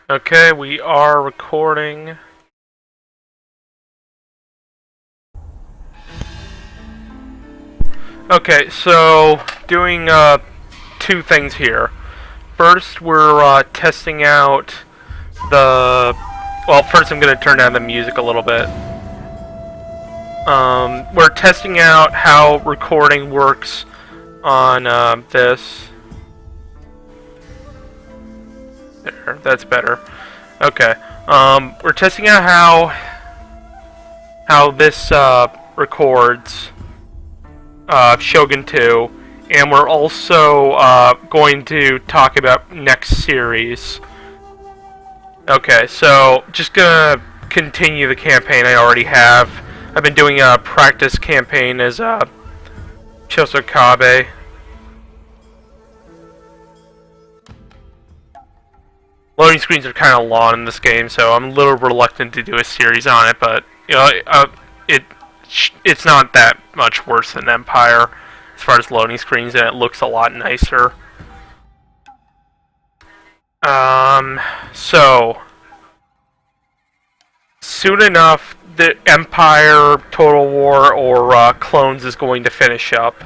Okay, we are recording. Okay, so doing two things here. First, we're testing out the. Well, first I'm going to turn down the music a little bit. We're testing out how recording works on this. There, that's better. Okay. We're testing out how this records Shogun 2, and we're also going to talk about next series. Okay, so just gonna continue the campaign I already have. I've been doing a practice campaign as Chosokabe. Loading screens are kind of long in this game, so I'm a little reluctant to do a series on it, but you know, it's not that much worse than Empire as far as loading screens, and it looks a lot nicer. So soon enough, the Empire, Total War, or Clones is going to finish up.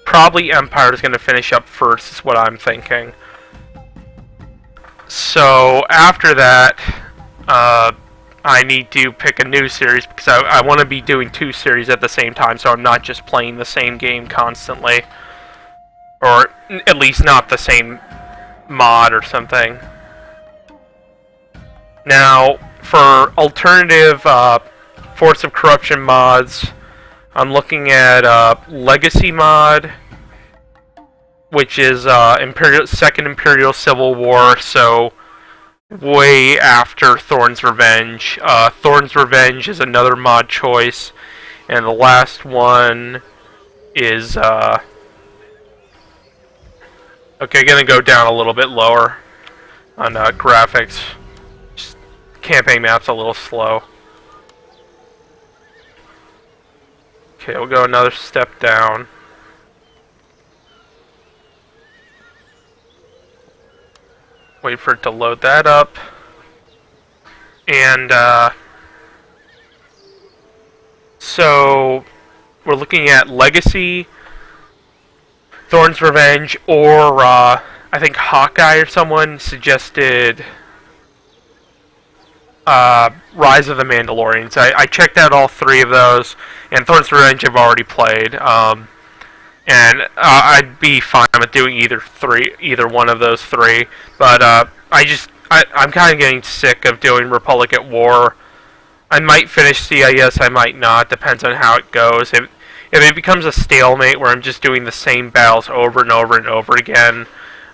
Probably Empire is going to finish up first, is what I'm thinking. So after that, I need to pick a new series because I want to be doing two series at the same time, so I'm not just playing the same game constantly, or at least not the same mod or something. Now, for alternative Force of Corruption mods, I'm looking at Legacy mod, which is Second Imperial Civil War, so way after Thorn's Revenge. Thorn's Revenge is another mod choice, and the last one is okay, gonna go down a little bit lower on graphics. Just campaign map's a little slow. Okay, we'll go another step down. Wait for it to load that up. And so we're looking at Legacy, Thorn's Revenge, or I think Hawkeye or someone suggested Rise of the Mandalorians. I checked out all three of those, and Thorn's Revenge I've already played. And I'd be fine with doing either one of those three. But I'm kind of getting sick of doing Republic at War. I might finish CIS, I might not. Depends on how it goes. If it becomes a stalemate where I'm just doing the same battles over and over and over again,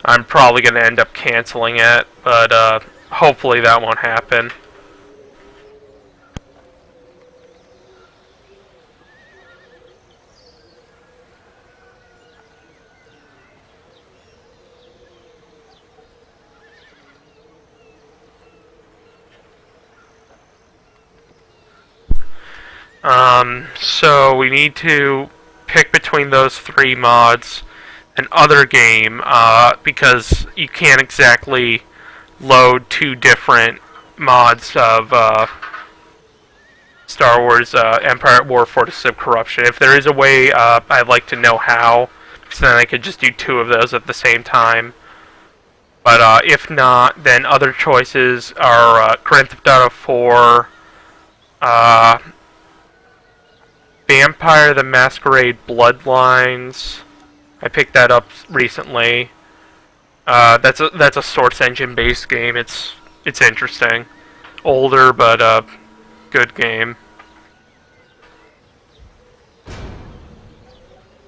I'm probably going to end up canceling it. But hopefully that won't happen. So we need to pick between those three mods and other game, because you can't exactly load two different mods of Star Wars Empire at War, Forces of Corruption. If there is a way, I'd like to know how, because then I could just do two of those at the same time. But if not, then other choices are Grand Theft Auto 4, Vampire the Masquerade Bloodlines. I picked that up recently. That's a Source Engine based game. It's interesting. Older, but good game.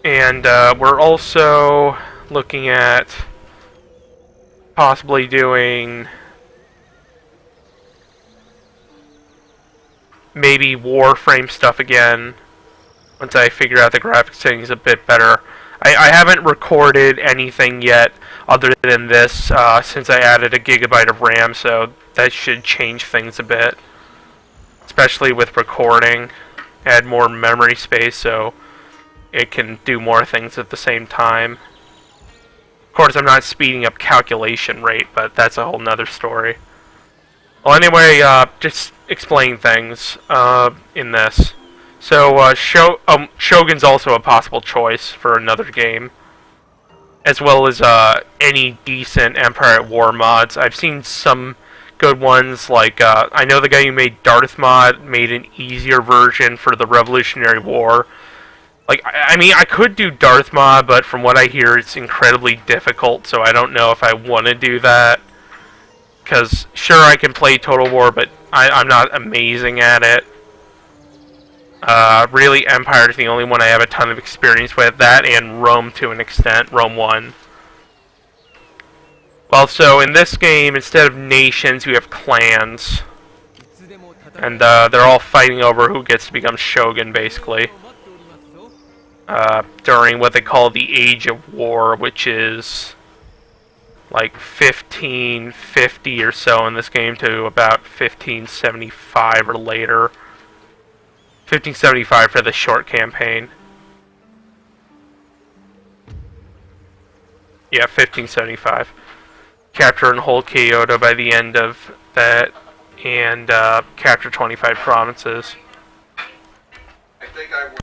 And we're also looking at possibly doing maybe Warframe stuff again, once I figure out the graphics settings a bit better. I haven't recorded anything yet other than this since I added a gigabyte of RAM, so that should change things a bit. Especially with recording. Add more memory space so it can do more things at the same time. Of course, I'm not speeding up calculation rate, but that's a whole nother story. Well, anyway, just explain things in this. So, Shogun's also a possible choice for another game, as well as any decent Empire at War mods. I've seen some good ones, like I know the guy who made Darth mod made an easier version for the Revolutionary War. Like, I mean, I could do Darth mod, but from what I hear, it's incredibly difficult, so I don't know if I want to do that. Because, sure, I can play Total War, but I'm not amazing at it. Really, Empire is the only one I have a ton of experience with. That and Rome to an extent, Rome 1. Well, so in this game, instead of nations, you have clans. And they're all fighting over who gets to become Shogun, basically. During what they call the Age of War, which is like 1550 or so in this game to about 1575 or later. 1575 for the short campaign. Yeah, 1575. Capture and hold Kyoto by the end of that, and capture 25 provinces. I think I would.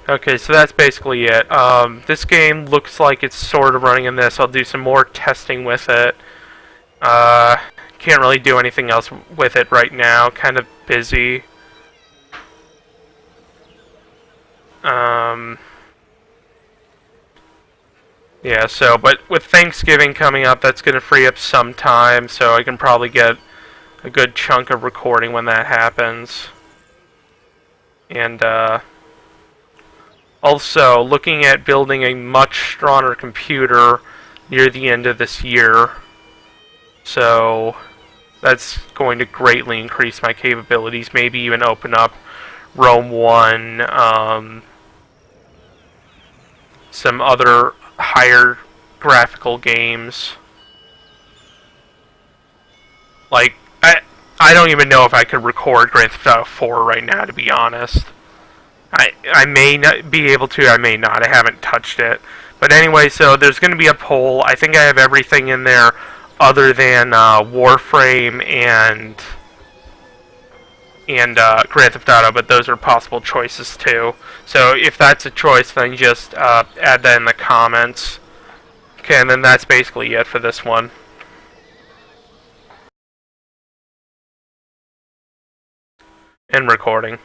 Okay, so that's basically it. This game looks like it's sort of running in this. I'll do some more testing with it. Can't really do anything else with it right now. Kind of busy. Yeah, so, but with Thanksgiving coming up, that's going to free up some time, so I can probably get a good chunk of recording when that happens. And, also, looking at building a much stronger computer near the end of this year. So, that's going to greatly increase my capabilities, maybe even open up Rome 1, some other higher graphical games. Like, I don't even know if I could record Grand Theft Auto 4 right now, to be honest. I may not be able to, I may not. I haven't touched it. But anyway, so there's going to be a poll. I think I have everything in there other than Warframe and Grand Theft Auto, but those are possible choices too. So if that's a choice, then just add that in the comments. Okay, and then that's basically it for this one. And recording.